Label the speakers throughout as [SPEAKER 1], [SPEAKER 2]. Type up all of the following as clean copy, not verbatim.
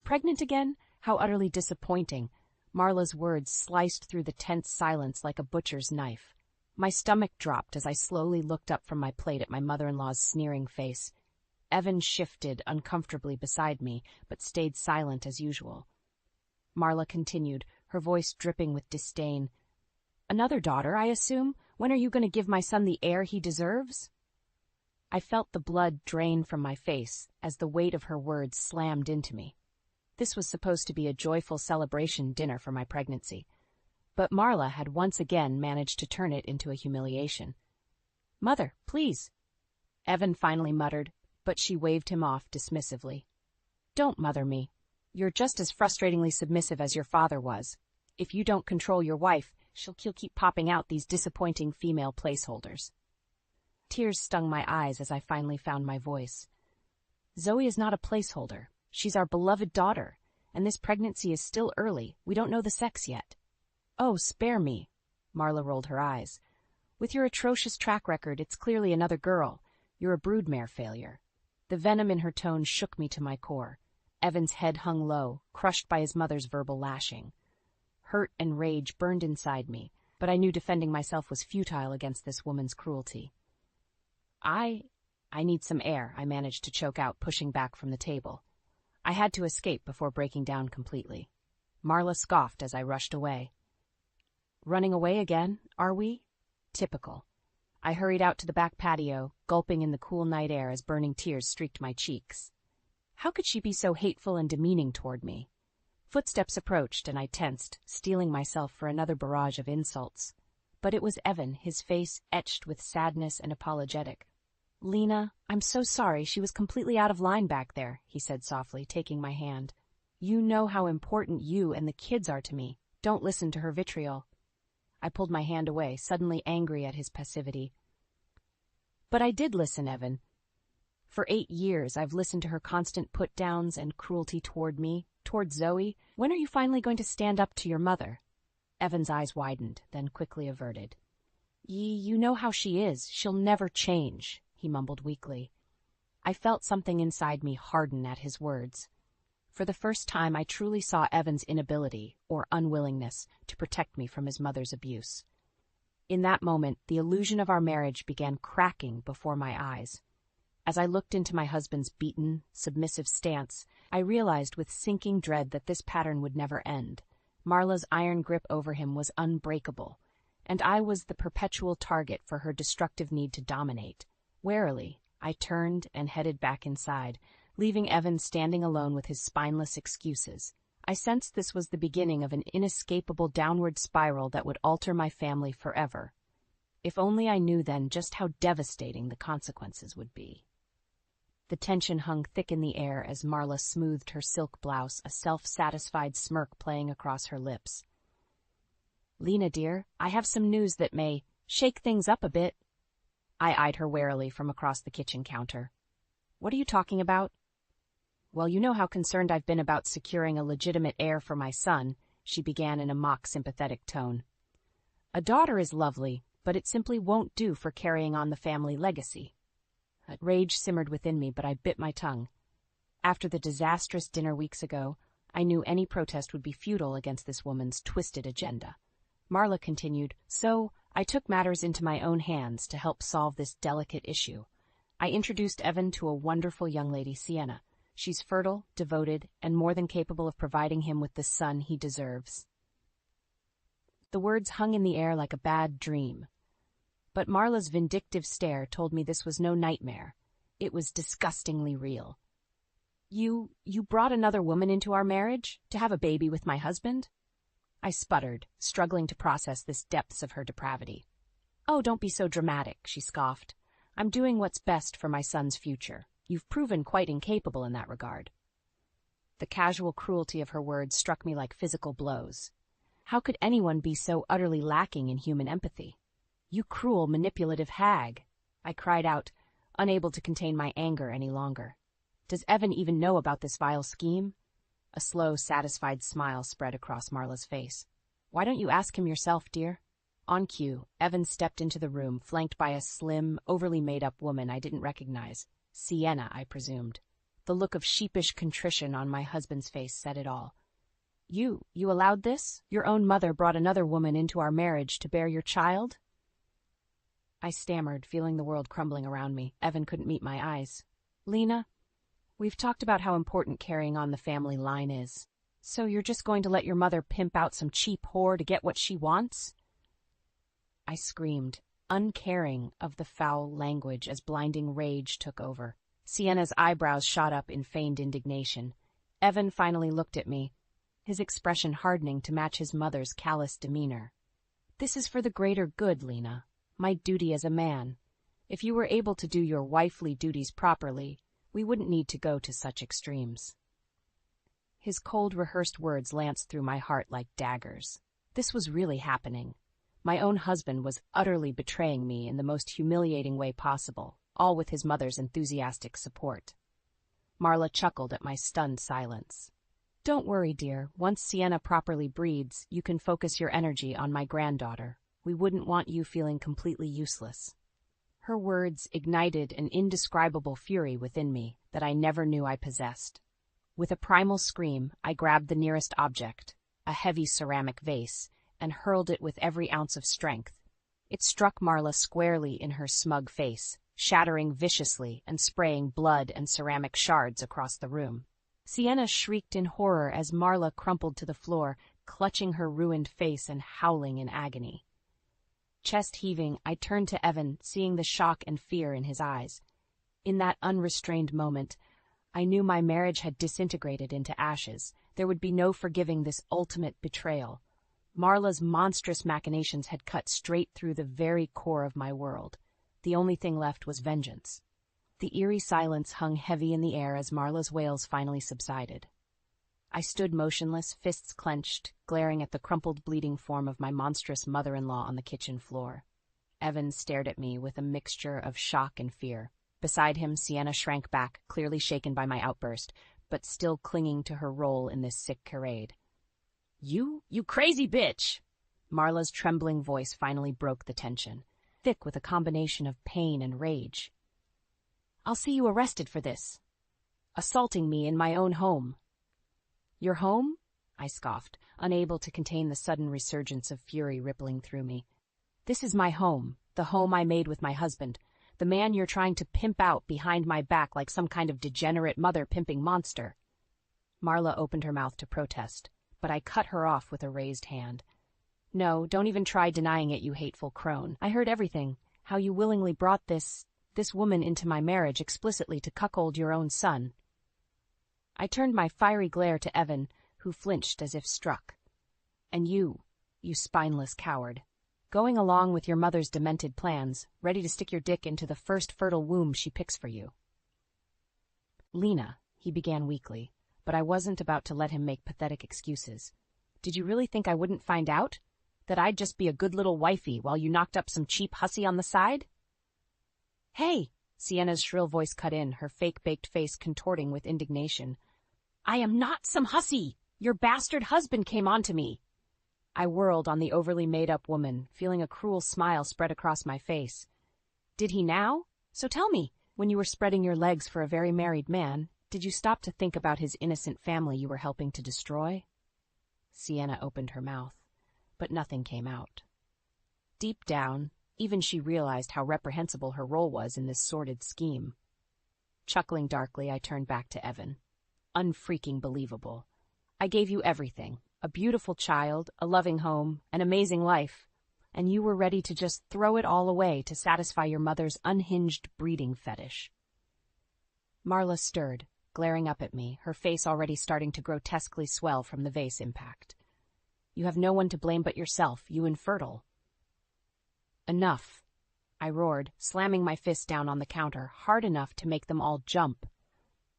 [SPEAKER 1] Pregnant again? How utterly disappointing. Marla's words sliced through the tense silence like a butcher's knife. My stomach dropped as I slowly looked up from my plate at my mother-in-law's sneering face. Evan shifted uncomfortably beside me, but stayed silent as usual. Marla continued, her voice dripping with disdain. Another daughter, I assume? When are you going to give my son the heir he deserves? I felt the blood drain from my face as the weight of her words slammed into me. This was supposed to be a joyful celebration dinner for my pregnancy, but Marla had once again managed to turn it into a humiliation. Mother, please, Evan finally muttered, but she waved him off dismissively. Don't mother me. You're just as frustratingly submissive as your father was. If you don't control your wife, she'll keep popping out these disappointing female placeholders. Tears stung my eyes as I finally found my voice. Zoe is not a placeholder. She's our beloved daughter, and this pregnancy is still early. We don't know the sex yet. Oh, spare me. Marla rolled her eyes. With your atrocious track record, it's clearly another girl. You're a broodmare failure. The venom in her tone shook me to my core. Evan's head hung low, crushed by his mother's verbal lashing. Hurt and rage burned inside me, but I knew defending myself was futile against this woman's cruelty. I need some air, I managed to choke out, pushing back from the table. I had to escape before breaking down completely. Marla scoffed as I rushed away. Running away again, are we? Typical. I hurried out to the back patio, gulping in the cool night air as burning tears streaked my cheeks. How could she be so hateful and demeaning toward me? Footsteps approached, and I tensed, steeling myself for another barrage of insults. But it was Evan, his face etched with sadness and apologetic. Lena, I'm so sorry, she was completely out of line back there, he said softly, taking my hand. You know how important you and the kids are to me. Don't listen to her vitriol. I pulled my hand away, suddenly angry at his passivity. But I did listen, Evan. For 8 years, I've listened to her constant put-downs and cruelty toward me, toward Zoe. When are you finally going to stand up to your mother? Evan's eyes widened, then quickly averted. You know how she is. She'll never change, he mumbled weakly. I felt something inside me harden at his words. For the first time, I truly saw Evan's inability, or unwillingness, to protect me from his mother's abuse. In that moment, the illusion of our marriage began cracking before my eyes. As I looked into my husband's beaten, submissive stance, I realized with sinking dread that this pattern would never end. Marla's iron grip over him was unbreakable, and I was the perpetual target for her destructive need to dominate. Warily, I turned and headed back inside, leaving Evan standing alone with his spineless excuses. I sensed this was the beginning of an inescapable downward spiral that would alter my family forever. If only I knew then just how devastating the consequences would be. The tension hung thick in the air as Marla smoothed her silk blouse, a self-satisfied smirk playing across her lips. Lena, dear, I have some news that may shake things up a bit. I eyed her warily from across the kitchen counter. What are you talking about? Well, you know how concerned I've been about securing a legitimate heir for my son, she began in a mock-sympathetic tone. A daughter is lovely, but it simply won't do for carrying on the family legacy. Rage simmered within me, but I bit my tongue. After the disastrous dinner weeks ago, I knew any protest would be futile against this woman's twisted agenda. Marla continued, so I took matters into my own hands to help solve this delicate issue. I introduced Evan to a wonderful young lady, Sienna. She's fertile, devoted, and more than capable of providing him with the son he deserves. The words hung in the air like a bad dream. But Marla's vindictive stare told me this was no nightmare. It was disgustingly real. You brought another woman into our marriage to have a baby with my husband? I sputtered, struggling to process this depths of her depravity. Oh, don't be so dramatic, she scoffed. I'm doing what's best for my son's future. You've proven quite incapable in that regard. The casual cruelty of her words struck me like physical blows. How could anyone be so utterly lacking in human empathy? You cruel, manipulative hag, I cried out, unable to contain my anger any longer. Does Evan even know about this vile scheme? A slow, satisfied smile spread across Marla's face. Why don't you ask him yourself, dear? On cue, Evan stepped into the room, flanked by a slim, overly made-up woman I didn't recognize. Sienna, I presumed. The look of sheepish contrition on my husband's face said it all. You allowed this? Your own mother brought another woman into our marriage to bear your child? I stammered, feeling the world crumbling around me. Evan couldn't meet my eyes. Lena, we've talked about how important carrying on the family line is. So you're just going to let your mother pimp out some cheap whore to get what she wants? I screamed, uncaring of the foul language as blinding rage took over. Sienna's eyebrows shot up in feigned indignation. Evan finally looked at me, his expression hardening to match his mother's callous demeanor. This is for the greater good, Lena. My duty as a man. If you were able to do your wifely duties properly, we wouldn't need to go to such extremes. His cold, rehearsed words lanced through my heart like daggers. This was really happening. My own husband was utterly betraying me in the most humiliating way possible, all with his mother's enthusiastic support. Marla chuckled at my stunned silence. Don't worry, dear. Once Sienna properly breeds, you can focus your energy on my granddaughter. We wouldn't want you feeling completely useless. Her words ignited an indescribable fury within me that I never knew I possessed. With a primal scream, I grabbed the nearest object, a heavy ceramic vase, and hurled it with every ounce of strength. It struck Marla squarely in her smug face, shattering viciously and spraying blood and ceramic shards across the room. Sienna shrieked in horror as Marla crumpled to the floor, clutching her ruined face and howling in agony. Chest heaving, I turned to Evan, seeing the shock and fear in his eyes. In that unrestrained moment, I knew my marriage had disintegrated into ashes. There would be no forgiving this ultimate betrayal. Marla's monstrous machinations had cut straight through the very core of my world. The only thing left was vengeance. The eerie silence hung heavy in the air as Marla's wails finally subsided. I stood motionless, fists clenched, glaring at the crumpled, bleeding form of my monstrous mother-in-law on the kitchen floor. Evan stared at me with a mixture of shock and fear. Beside him, Sienna shrank back, clearly shaken by my outburst, but still clinging to her role in this sick charade. You crazy bitch! Marla's trembling voice finally broke the tension, thick with a combination of pain and rage. I'll see you arrested for this. Assaulting me in my own home. Your home? I scoffed, unable to contain the sudden resurgence of fury rippling through me. This is my home, the home I made with my husband, the man you're trying to pimp out behind my back like some kind of degenerate mother-pimping monster. Marla opened her mouth to protest, but I cut her off with a raised hand. No, don't even try denying it, you hateful crone. I heard everything, how you willingly brought this woman into my marriage explicitly to cuckold your own son. I turned my fiery glare to Evan, who flinched as if struck. And you spineless coward, going along with your mother's demented plans, ready to stick your dick into the first fertile womb she picks for you. Lena, he began weakly, but I wasn't about to let him make pathetic excuses. Did you really think I wouldn't find out? That I'd just be a good little wifey while you knocked up some cheap hussy on the side? Hey! Sienna's shrill voice cut in, her fake-baked face contorting with indignation. I am not some hussy! Your bastard husband came on to me! I whirled on the overly made-up woman, feeling a cruel smile spread across my face. Did he now? So tell me, when you were spreading your legs for a very married man, did you stop to think about his innocent family you were helping to destroy? Sienna opened her mouth, but nothing came out. Deep down, even she realized how reprehensible her role was in this sordid scheme. Chuckling darkly, I turned back to Evan. Unfreaking believable. I gave you everything. A beautiful child, a loving home, an amazing life, and you were ready to just throw it all away to satisfy your mother's unhinged breeding fetish. Marla stirred, glaring up at me, her face already starting to grotesquely swell from the vase impact. You have no one to blame but yourself, you infertile. Enough, I roared, slamming my fist down on the counter, hard enough to make them all jump.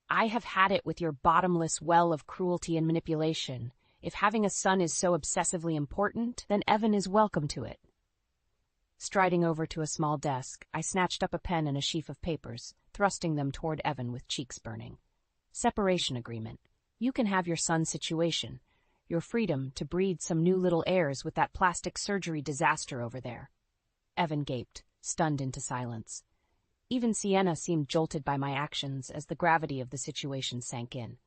[SPEAKER 1] I have had it with your bottomless well of cruelty and manipulation. If having a son is so obsessively important, then Evan is welcome to it. Striding over to a small desk, I snatched up a pen and a sheaf of papers, thrusting them toward Evan with cheeks burning. Separation agreement. You can have your son's situation, your freedom to breed some new little heirs with that plastic surgery disaster over there. Evan gaped, stunned into silence. Even Sienna seemed jolted by my actions as the gravity of the situation sank in.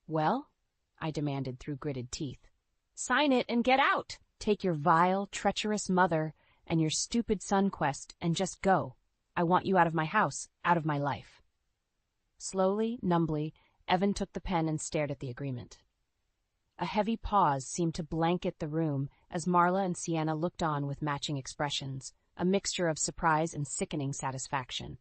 [SPEAKER 1] "Well?" I demanded through gritted teeth. "Sign it and get out! Take your vile, treacherous mother and your stupid son quest and just go. I want you out of my house, out of my life." Slowly, numbly, Evan took the pen and stared at the agreement. A heavy pause seemed to blanket the room as Marla and Sienna looked on with matching expressions, a mixture of surprise and sickening satisfaction.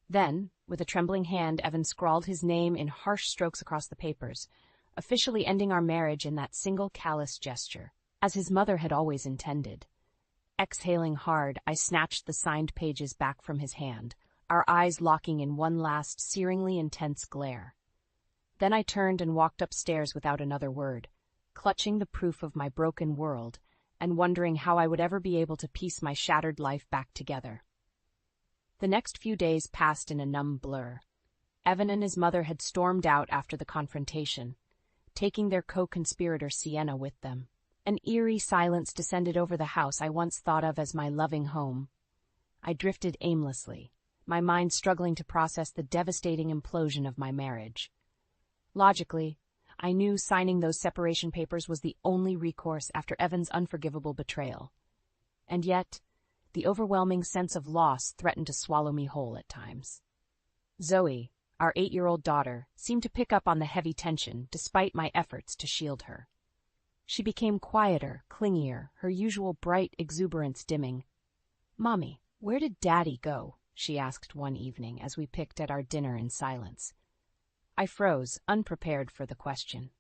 [SPEAKER 1] Then, with a trembling hand, Evan scrawled his name in harsh strokes across the papers, officially ending our marriage in that single callous gesture, as his mother had always intended. Exhaling hard, I snatched the signed pages back from his hand, our eyes locking in one last, searingly intense glare. Then I turned and walked upstairs without another word, clutching the proof of my broken world and wondering how I would ever be able to piece my shattered life back together. The next few days passed in a numb blur. Evan and his mother had stormed out after the confrontation, taking their co-conspirator Sienna with them. An eerie silence descended over the house I once thought of as my loving home. I drifted aimlessly, my mind struggling to process the devastating implosion of my marriage. Logically, I knew signing those separation papers was the only recourse after Evan's unforgivable betrayal. And yet, the overwhelming sense of loss threatened to swallow me whole at times. Zoe, our 8-year-old daughter, seemed to pick up on the heavy tension despite my efforts to shield her. She became quieter, clingier, her usual bright exuberance dimming. "Mommy, where did Daddy go?" she asked one evening as we picked at our dinner in silence. I froze, unprepared for the question.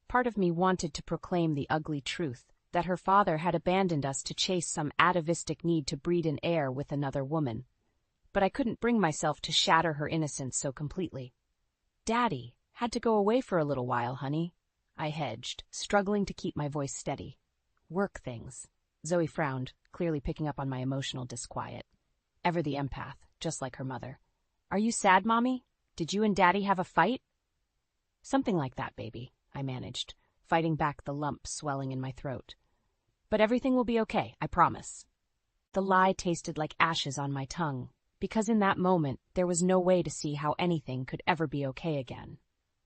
[SPEAKER 1] Part of me wanted to proclaim the ugly truth, that her father had abandoned us to chase some atavistic need to breed an heir with another woman. But I couldn't bring myself to shatter her innocence so completely. "Daddy had to go away for a little while, honey," I hedged, struggling to keep my voice steady. "Work things." Zoe frowned, clearly picking up on my emotional disquiet. Ever the empath, just like her mother. "Are you sad, Mommy? Did you and Daddy have a fight?" "Something like that, baby," I managed, fighting back the lump swelling in my throat. "But everything will be okay, I promise." The lie tasted like ashes on my tongue, because in that moment there was no way to see how anything could ever be okay again.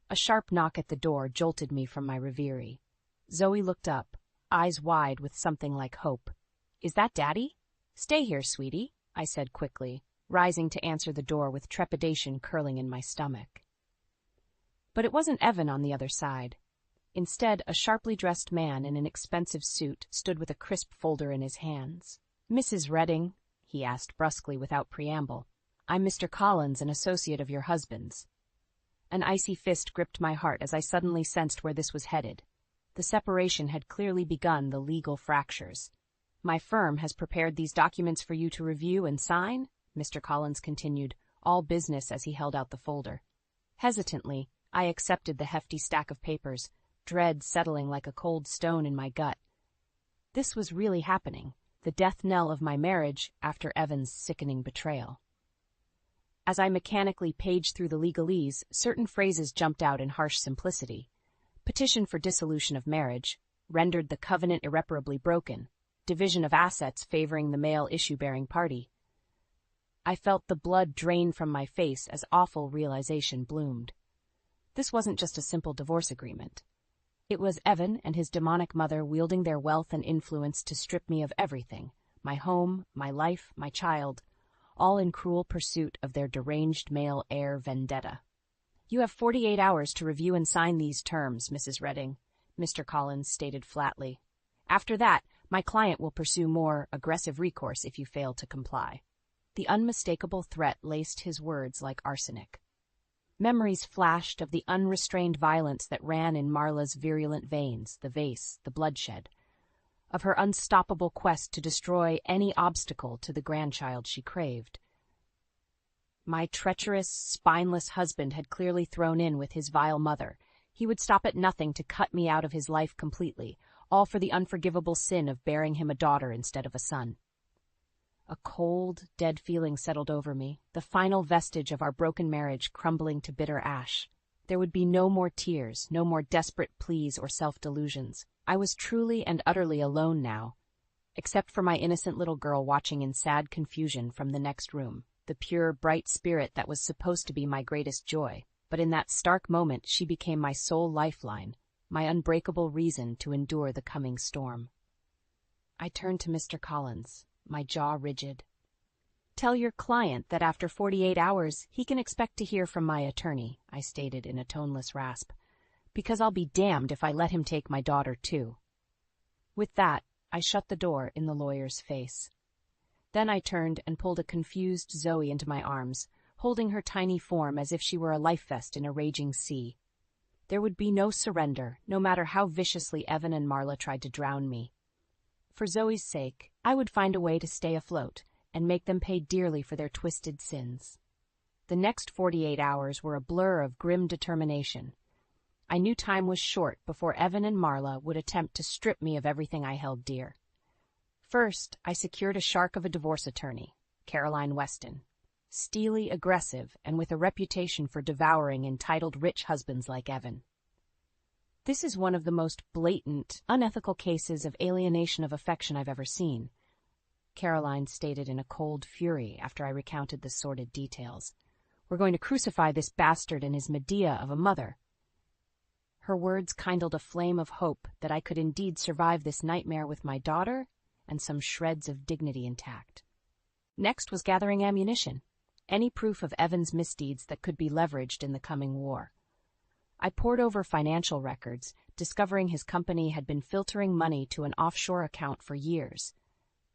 [SPEAKER 1] A sharp knock at the door jolted me from my reverie. Zoe looked up, eyes wide with something like hope. "Is that Daddy?" "Stay here, sweetie," I said quickly, rising to answer the door with trepidation curling in my stomach. But it wasn't Evan on the other side. Instead, a sharply dressed man in an expensive suit stood with a crisp folder in his hands. "Mrs. Redding?" he asked brusquely without preamble. "I'm Mr. Collins, an associate of your husband's." An icy fist gripped my heart as I suddenly sensed where this was headed. The separation had clearly begun the legal fractures. "My firm has prepared these documents for you to review and sign," Mr. Collins continued, all business as he held out the folder. Hesitantly, I accepted the hefty stack of papers, dread settling like a cold stone in my gut. This was really happening, the death knell of my marriage after Evan's sickening betrayal. As I mechanically paged through the legalese, certain phrases jumped out in harsh simplicity. Petition for dissolution of marriage, rendered the covenant irreparably broken, division of assets favoring the male issue-bearing party. I felt the blood drain from my face as awful realization bloomed. This wasn't just a simple divorce agreement. It was Evan and his demonic mother wielding their wealth and influence to strip me of everything, my home, my life, my child, all in cruel pursuit of their deranged male heir vendetta. "You have 48 hours to review and sign these terms, Mrs. Redding," Mr. Collins stated flatly. "After that, my client will pursue more aggressive recourse if you fail to comply." The unmistakable threat laced his words like arsenic. Memories flashed of the unrestrained violence that ran in Marla's virulent veins, the vase, the bloodshed, of her unstoppable quest to destroy any obstacle to the grandchild she craved. My treacherous, spineless husband had clearly thrown in with his vile mother. He would stop at nothing to cut me out of his life completely, all for the unforgivable sin of bearing him a daughter instead of a son. A cold, dead feeling settled over me, the final vestige of our broken marriage crumbling to bitter ash. There would be no more tears, no more desperate pleas or self-delusions. I was truly and utterly alone now, except for my innocent little girl watching in sad confusion from the next room. the pure, bright spirit that was supposed to be my greatest joy. But in that stark moment she became my sole lifeline, my unbreakable reason to endure the coming storm. I turned to Mr. Collins, my jaw rigid. "Tell your client that after 48 hours he can expect to hear from my attorney," I stated in a toneless rasp, "because I'll be damned if I let him take my daughter too." With that, I shut the door in the lawyer's face. Then I turned and pulled a confused Zoe into my arms, holding her tiny form as if she were a life vest in a raging sea. There would be no surrender, no matter how viciously Evan and Marla tried to drown me. For Zoe's sake, I would find a way to stay afloat and make them pay dearly for their twisted sins. The next 48 hours were a blur of grim determination. I knew time was short before Evan and Marla would attempt to strip me of everything I held dear. First, I secured a shark of a divorce attorney, Caroline Weston. Steely, aggressive, and with a reputation for devouring entitled rich husbands like Evan. "This is one of the most blatant, unethical cases of alienation of affection I've ever seen," Caroline stated in a cold fury after I recounted the sordid details. "We're going to crucify this bastard and his Medea of a mother." Her words kindled a flame of hope that I could indeed survive this nightmare with my daughter and some shreds of dignity intact. Next was gathering ammunition, any proof of Evan's misdeeds that could be leveraged in the coming war. I pored over financial records, discovering his company had been filtering money to an offshore account for years.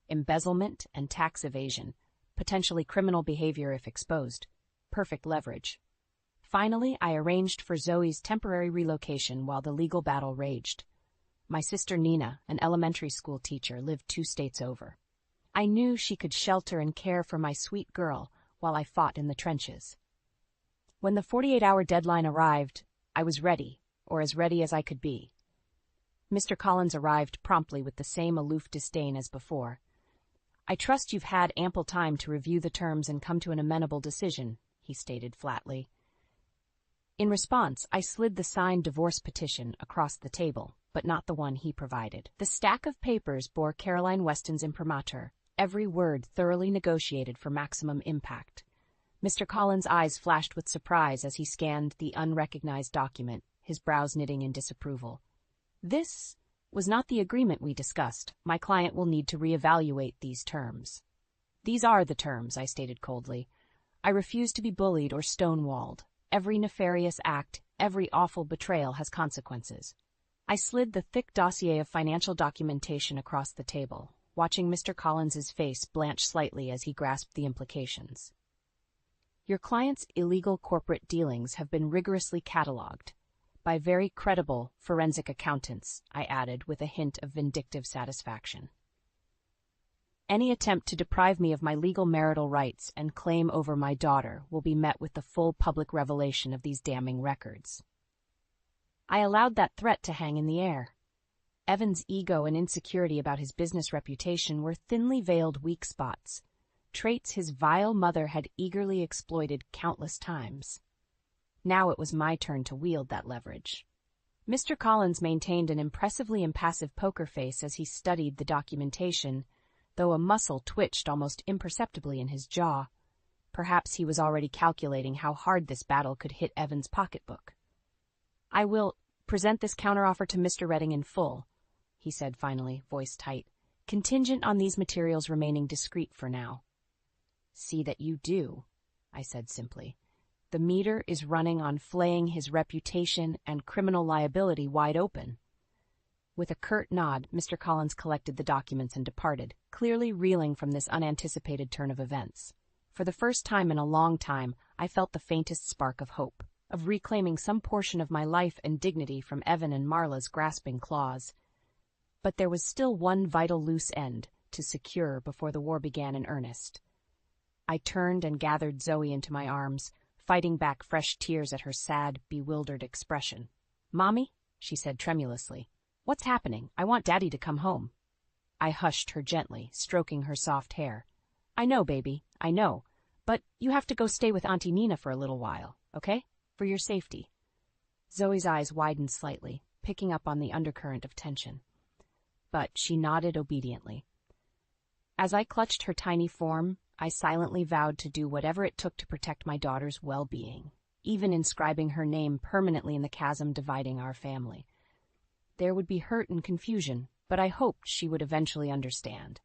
[SPEAKER 1] Embezzlement and tax evasion, potentially criminal behavior if exposed, perfect leverage. Finally, I arranged for Zoe's temporary relocation while the legal battle raged. My sister Nina, an elementary school teacher, lived 2 states over. I knew she could shelter and care for my sweet girl while I fought in the trenches. When the 48-hour deadline arrived, I was ready, or as ready as I could be. Mr. Collins arrived promptly with the same aloof disdain as before. "I trust you've had ample time to review the terms and come to an amenable decision," he stated flatly. In response, I slid the signed divorce petition across the table, but not the one he provided. The stack of papers bore Caroline Weston's imprimatur, every word thoroughly negotiated for maximum impact. Mr. Collins' eyes flashed with surprise as he scanned the unrecognized document, his brows knitting in disapproval. "This was not the agreement we discussed. My client will need to reevaluate these terms." "These are the terms," I stated coldly. "I refuse to be bullied or stonewalled. Every nefarious act, every awful betrayal has consequences." I slid the thick dossier of financial documentation across the table, watching Mr. Collins's face blanch slightly as he grasped the implications. "Your client's illegal corporate dealings have been rigorously catalogued by very credible forensic accountants," I added with a hint of vindictive satisfaction. "Any attempt to deprive me of my legal marital rights and claim over my daughter will be met with the full public revelation of these damning records." I allowed that threat to hang in the air. Evan's ego and insecurity about his business reputation were thinly veiled weak spots, traits his vile mother had eagerly exploited countless times. Now it was my turn to wield that leverage. Mr. Collins maintained an impressively impassive poker face as he studied the documentation, though a muscle twitched almost imperceptibly in his jaw. Perhaps he was already calculating how hard this battle could hit Evan's pocketbook. "I will present this counteroffer to Mr. Redding in full," he said finally, voice tight, "contingent on these materials remaining discreet for now." "See that you do," I said simply. "The meter is running on flaying his reputation and criminal liability wide open." With a curt nod, Mr. Collins collected the documents and departed, clearly reeling from this unanticipated turn of events. For the first time in a long time, I felt the faintest spark of hope, of reclaiming some portion of my life and dignity from Evan and Marla's grasping claws. But there was still one vital loose end to secure before the war began in earnest. I turned and gathered Zoe into my arms, fighting back fresh tears at her sad, bewildered expression. "Mommy," she said tremulously, "what's happening? I want Daddy to come home." I hushed her gently, stroking her soft hair. "I know, baby, I know, but you have to go stay with Auntie Nina for a little while, okay? For your safety." Zoe's eyes widened slightly, picking up on the undercurrent of tension. But she nodded obediently. As I clutched her tiny form, I silently vowed to do whatever it took to protect my daughter's well-being, even inscribing her name permanently in the chasm dividing our family. There would be hurt and confusion, but I hoped she would eventually understand,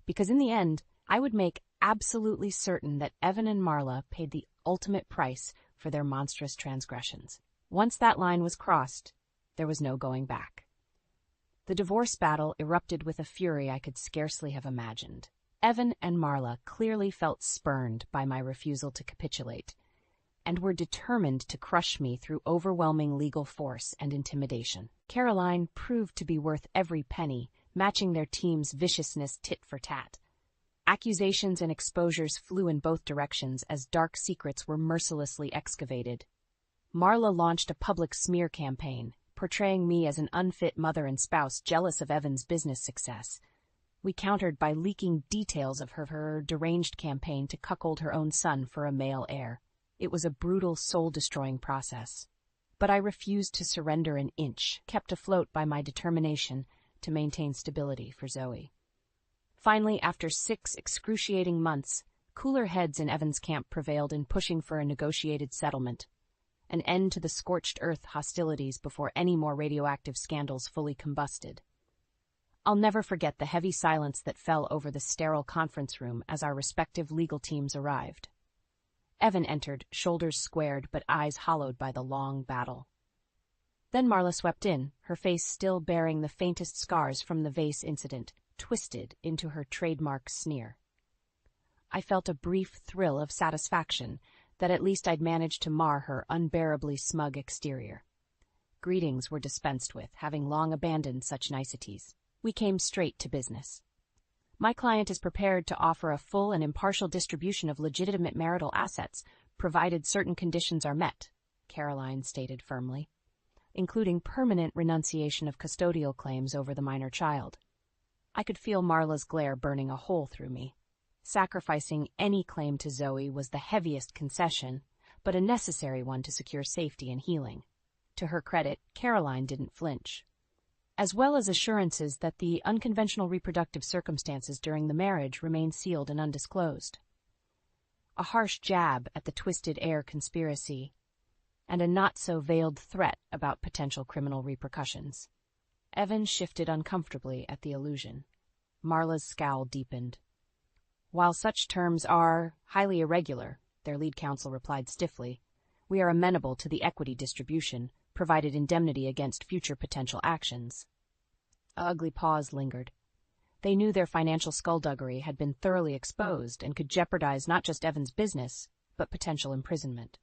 [SPEAKER 1] because in the end, I would make absolutely certain that Evan and Marla paid the ultimate price for their monstrous transgressions. Once that line was crossed, there was no going back. The divorce battle erupted with a fury I could scarcely have imagined. Evan and Marla clearly felt spurned by my refusal to capitulate, and were determined to crush me through overwhelming legal force and intimidation. Caroline proved to be worth every penny, matching their team's viciousness tit for tat. Accusations and exposures flew in both directions as dark secrets were mercilessly excavated. Marla launched a public smear campaign, portraying me as an unfit mother and spouse jealous of Evan's business success. We countered by leaking details of her deranged campaign to cuckold her own son for a male heir. It was a brutal, soul-destroying process. But I refused to surrender an inch, kept afloat by my determination to maintain stability for Zoe. Finally, after 6 excruciating months, cooler heads in Evan's camp prevailed in pushing for a negotiated settlement, an end to the scorched earth hostilities before any more radioactive scandals fully combusted. I'll never forget the heavy silence that fell over the sterile conference room as our respective legal teams arrived. Evan entered, shoulders squared but eyes hollowed by the long battle. Then Marla swept in, her face still bearing the faintest scars from the vase incident, twisted into her trademark sneer. I felt a brief thrill of satisfaction that at least I'd managed to mar her unbearably smug exterior. Greetings were dispensed with, having long abandoned such niceties. We came straight to business. My client is prepared to offer a full and impartial distribution of legitimate marital assets, provided certain conditions are met, Caroline stated firmly, including permanent renunciation of custodial claims over the minor child. I could feel Marla's glare burning a hole through me. Sacrificing any claim to Zoe was the heaviest concession, but a necessary one to secure safety and healing. To her credit, Caroline didn't flinch, as well as assurances that the unconventional reproductive circumstances during the marriage remained sealed and undisclosed. A harsh jab at the twisted heir conspiracy, and a not-so-veiled threat about potential criminal repercussions. Evan shifted uncomfortably at the allusion. Marla's scowl deepened. While such terms are highly irregular, their lead counsel replied stiffly, we are amenable to the equity distribution, provided indemnity against future potential actions. A ugly pause lingered. They knew their financial skullduggery had been thoroughly exposed and could jeopardize not just Evan's business, but potential imprisonment.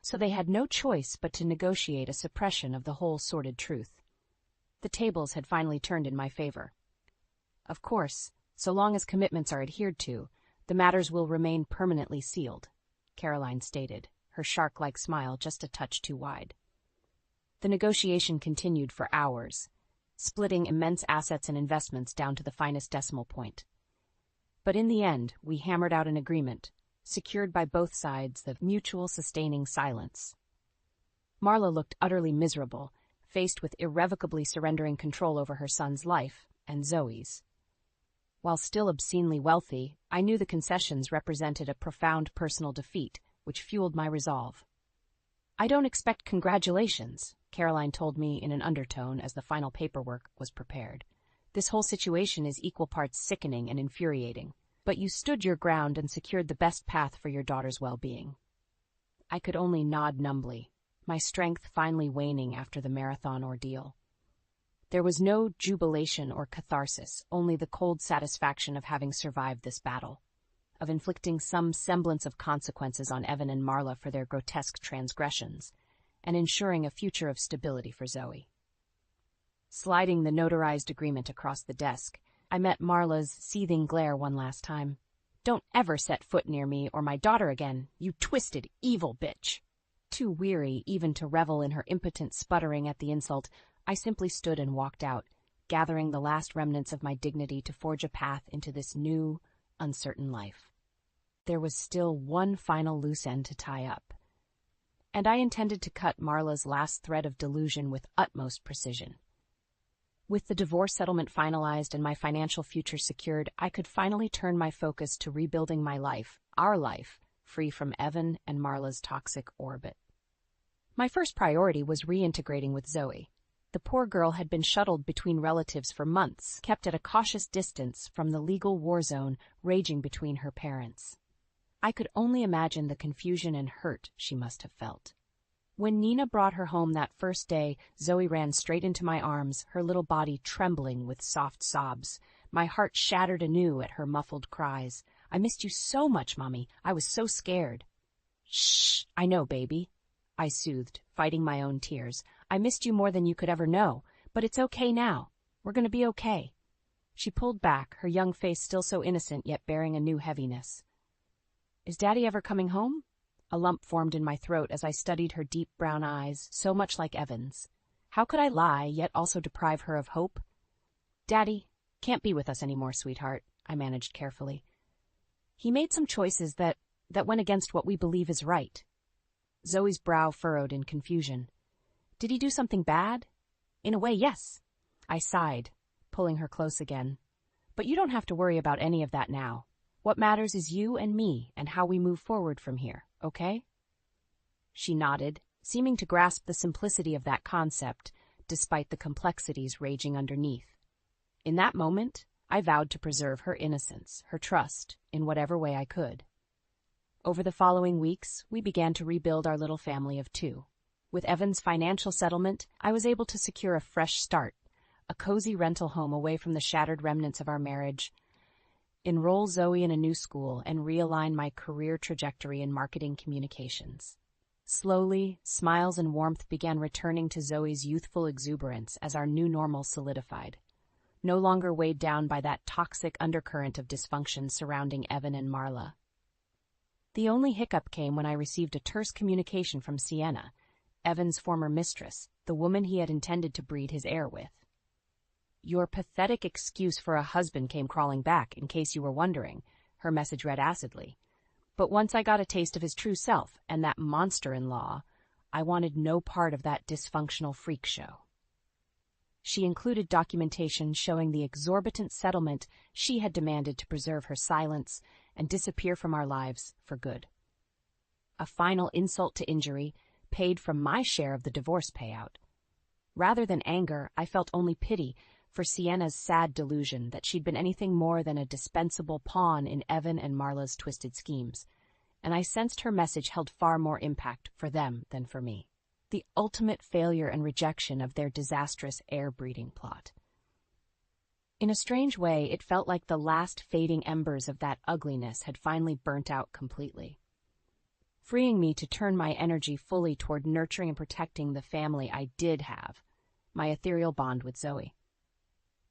[SPEAKER 1] So they had no choice but to negotiate a suppression of the whole sordid truth. The tables had finally turned in my favor. Of course, so long as commitments are adhered to, the matters will remain permanently sealed, Caroline stated, her shark-like smile just a touch too wide. The negotiation continued for hours, splitting immense assets and investments down to the finest decimal point. But in the end, we hammered out an agreement, secured by both sides the mutual sustaining silence. Marla looked utterly miserable, faced with irrevocably surrendering control over her son's life and Zoe's. While still obscenely wealthy, I knew the concessions represented a profound personal defeat, which fueled my resolve. I don't expect congratulations, Caroline told me in an undertone as the final paperwork was prepared. This whole situation is equal parts sickening and infuriating, but you stood your ground and secured the best path for your daughter's well-being. I could only nod numbly, my strength finally waning after the marathon ordeal. There was no jubilation or catharsis, only the cold satisfaction of having survived this battle, of inflicting some semblance of consequences on Evan and Marla for their grotesque transgressions, and ensuring a future of stability for Zoe. Sliding the notarized agreement across the desk, I met Marla's seething glare one last time. Don't ever set foot near me or my daughter again, you twisted, evil bitch. Too weary even to revel in her impotent sputtering at the insult, I simply stood and walked out, gathering the last remnants of my dignity to forge a path into this new, uncertain life. There was still one final loose end to tie up, and I intended to cut Marla's last thread of delusion with utmost precision. With the divorce settlement finalized and my financial future secured, I could finally turn my focus to rebuilding my life, our life, free from Evan and Marla's toxic orbit. My first priority was reintegrating with Zoe. The poor girl had been shuttled between relatives for months, kept at a cautious distance from the legal war zone raging between her parents. I could only imagine the confusion and hurt she must have felt. When Nina brought her home that first day, Zoe ran straight into my arms, her little body trembling with soft sobs. My heart shattered anew at her muffled cries. "I missed you so much, Mommy. I was so scared." "Shh, I know, baby," I soothed, fighting my own tears. "I missed you more than you could ever know, but it's okay now. We're going to be okay." She pulled back, her young face still so innocent yet bearing a new heaviness. "Is Daddy ever coming home?" A lump formed in my throat as I studied her deep brown eyes, so much like Evan's. How could I lie, yet also deprive her of hope? "Daddy can't be with us anymore, sweetheart," I managed carefully. "He made some choices that went against what we believe is right." Zoe's brow furrowed in confusion. "Did he do something bad?" "In a way, yes." I sighed, pulling her close again. "But you don't have to worry about any of that now. What matters is you and me and how we move forward from here, okay?" She nodded, seeming to grasp the simplicity of that concept, despite the complexities raging underneath. In that moment, I vowed to preserve her innocence, her trust, in whatever way I could. Over the following weeks, we began to rebuild our little family of two. With Evan's financial settlement, I was able to secure a fresh start, a cozy rental home away from the shattered remnants of our marriage, enroll Zoe in a new school, and realign my career trajectory in marketing communications. Slowly, smiles and warmth began returning to Zoe's youthful exuberance as our new normal solidified, no longer weighed down by that toxic undercurrent of dysfunction surrounding Evan and Marla. The only hiccup came when I received a terse communication from Sienna, Evan's former mistress, the woman he had intended to breed his heir with. "Your pathetic excuse for a husband came crawling back, in case you were wondering," her message read acidly. "But once I got a taste of his true self and that monster-in-law, I wanted no part of that dysfunctional freak show." She included documentation showing the exorbitant settlement she had demanded to preserve her silence and disappear from our lives for good. A final insult to injury, paid from my share of the divorce payout. Rather than anger, I felt only pity for Sienna's sad delusion that she'd been anything more than a dispensable pawn in Evan and Marla's twisted schemes, and I sensed her message held far more impact for them than for me. The ultimate failure and rejection of their disastrous heir-breeding plot. In a strange way, it felt like the last fading embers of that ugliness had finally burnt out completely, freeing me to turn my energy fully toward nurturing and protecting the family I did have, my ethereal bond with Zoe.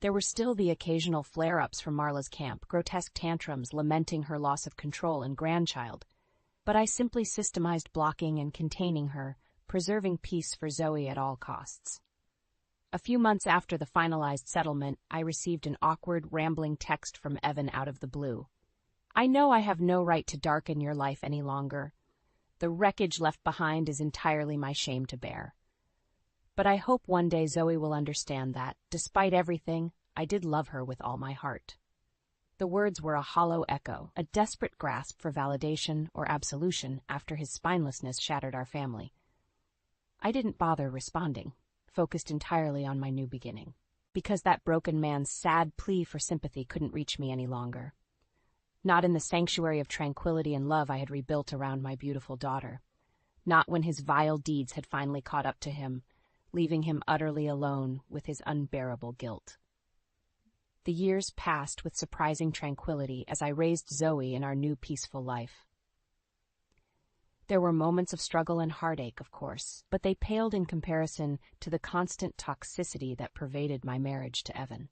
[SPEAKER 1] There were still the occasional flare-ups from Marla's camp, grotesque tantrums lamenting her loss of control and grandchild, but I simply systemized blocking and containing her, preserving peace for Zoe at all costs. A few months after the finalized settlement, I received an awkward, rambling text from Evan out of the blue. "I know I have no right to darken your life any longer. The wreckage left behind is entirely my shame to bear. But I hope one day Zoe will understand that, despite everything, I did love her with all my heart." The words were a hollow echo, a desperate grasp for validation or absolution after his spinelessness shattered our family. I didn't bother responding, focused entirely on my new beginning, because that broken man's sad plea for sympathy couldn't reach me any longer. Not in the sanctuary of tranquility and love I had rebuilt around my beautiful daughter. Not when his vile deeds had finally caught up to him, leaving him utterly alone with his unbearable guilt. The years passed with surprising tranquility as I raised Zoe in our new peaceful life. There were moments of struggle and heartache, of course, but they paled in comparison to the constant toxicity that pervaded my marriage to Evan.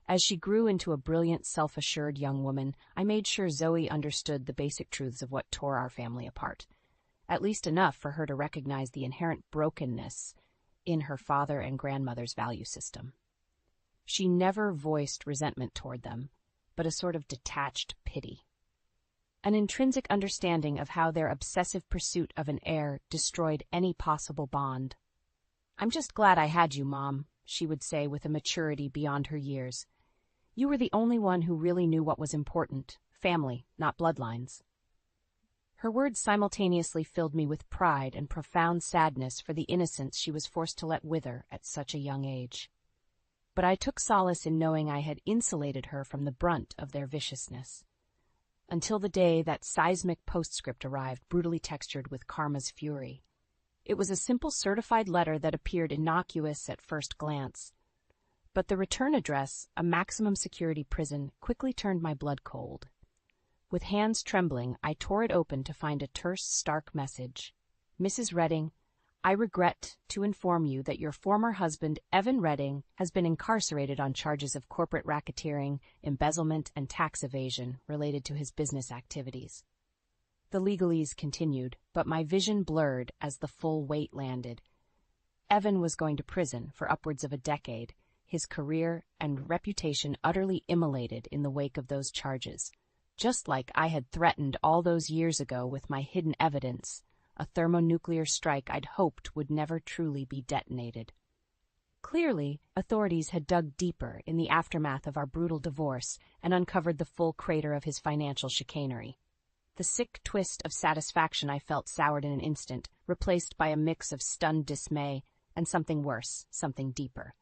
[SPEAKER 1] As she grew into a brilliant, self-assured young woman, I made sure Zoe understood the basic truths of what tore our family apart, at least enough for her to recognize the inherent brokenness in her father and grandmother's value system. She never voiced resentment toward them, but a sort of detached pity. An intrinsic understanding of how their obsessive pursuit of an heir destroyed any possible bond. "I'm just glad I had you, Mom," she would say with a maturity beyond her years. You were the only one who really knew what was important, family, not bloodlines. Her words simultaneously filled me with pride and profound sadness for the innocence she was forced to let wither at such a young age. But I took solace in knowing I had insulated her from the brunt of their viciousness. Until the day that seismic postscript arrived, brutally textured with karma's fury. It was a simple certified letter that appeared innocuous at first glance. But the return address, a maximum security prison, quickly turned my blood cold. With hands trembling, I tore it open to find a terse, stark message. Mrs. Redding, I regret to inform you that your former husband, Evan Redding, has been incarcerated on charges of corporate racketeering, embezzlement, and tax evasion related to his business activities. The legalese continued, but my vision blurred as the full weight landed. Evan was going to prison for upwards of a decade, his career and reputation utterly immolated in the wake of those charges. Just like I had threatened all those years ago with my hidden evidence, a thermonuclear strike I'd hoped would never truly be detonated. Clearly, authorities had dug deeper in the aftermath of our brutal divorce and uncovered the full crater of his financial chicanery. The sick twist of satisfaction I felt soured in an instant, replaced by a mix of stunned dismay and something worse, something deeper.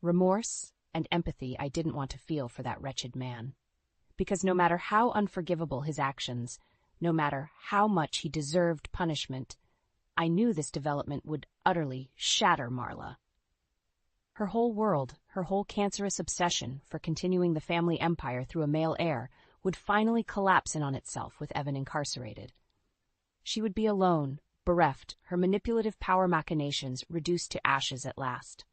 [SPEAKER 1] Remorse and empathy I didn't want to feel for that wretched man. Because no matter how unforgivable his actions, no matter how much he deserved punishment, I knew this development would utterly shatter Marla. Her whole world, her whole cancerous obsession for continuing the family empire through a male heir, would finally collapse in on itself with Evan incarcerated. She would be alone, bereft, her manipulative power machinations reduced to ashes at last.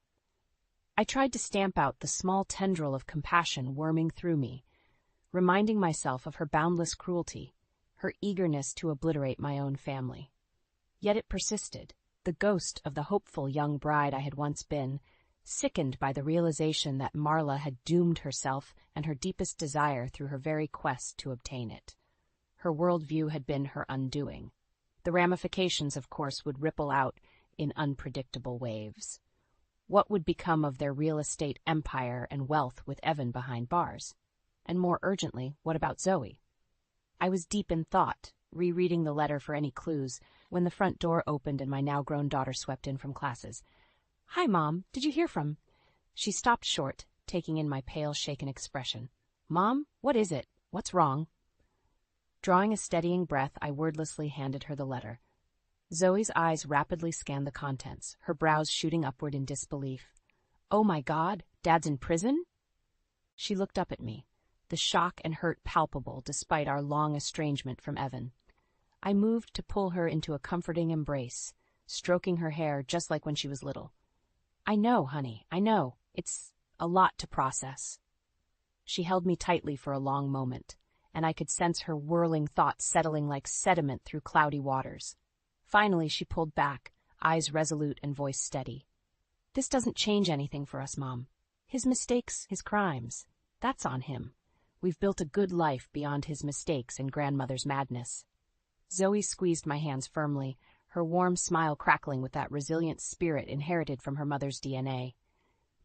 [SPEAKER 1] I tried to stamp out the small tendril of compassion worming through me, reminding myself of her boundless cruelty, her eagerness to obliterate my own family. Yet it persisted, the ghost of the hopeful young bride I had once been, sickened by the realization that Marla had doomed herself and her deepest desire through her very quest to obtain it. Her worldview had been her undoing. The ramifications, of course, would ripple out in unpredictable waves. What would become of their real estate empire and wealth with Evan behind bars? And more urgently, what about Zoe? I was deep in thought, rereading the letter for any clues, when the front door opened and my now-grown daughter swept in from classes. "Hi, Mom. Did you hear from—" She stopped short, taking in my pale, shaken expression. "Mom, what is it? What's wrong?" Drawing a steadying breath, I wordlessly handed her the letter. Zoe's eyes rapidly scanned the contents, her brows shooting upward in disbelief. "Oh my God, Dad's in prison?" She looked up at me, the shock and hurt palpable despite our long estrangement from Evan. I moved to pull her into a comforting embrace, stroking her hair just like when she was little. "I know, honey, I know. It's a lot to process." She held me tightly for a long moment, and I could sense her whirling thoughts settling like sediment through cloudy waters. Finally, she pulled back, eyes resolute and voice steady. "This doesn't change anything for us, Mom. His mistakes, his crimes, that's on him. We've built a good life beyond his mistakes and grandmother's madness." Zoe squeezed my hands firmly, her warm smile crackling with that resilient spirit inherited from her mother's DNA.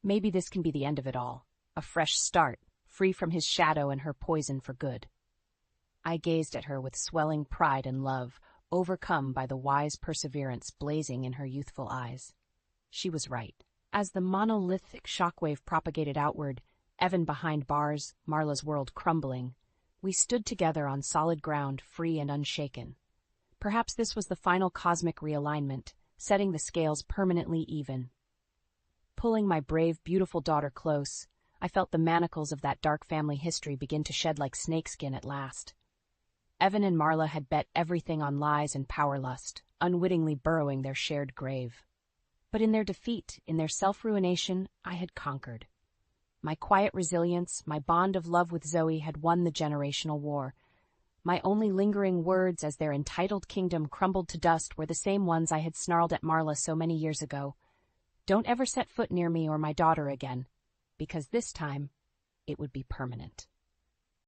[SPEAKER 1] Maybe this can be the end of it all, a fresh start, free from his shadow and her poison for good. I gazed at her with swelling pride and love, overcome by the wise perseverance blazing in her youthful eyes. She was right. As the monolithic shockwave propagated outward, Evan behind bars, Marla's world crumbling, we stood together on solid ground, free and unshaken. Perhaps this was the final cosmic realignment, setting the scales permanently even. Pulling my brave, beautiful daughter close, I felt the manacles of that dark family history begin to shed like snakeskin at last. Evan and Marla had bet everything on lies and power lust, unwittingly burrowing their shared grave. But in their defeat, in their self-ruination, I had conquered. My quiet resilience, my bond of love with Zoe had won the generational war. My only lingering words as their entitled kingdom crumbled to dust were the same ones I had snarled at Marla so many years ago. "Don't ever set foot near me or my daughter again, because this time it would be permanent."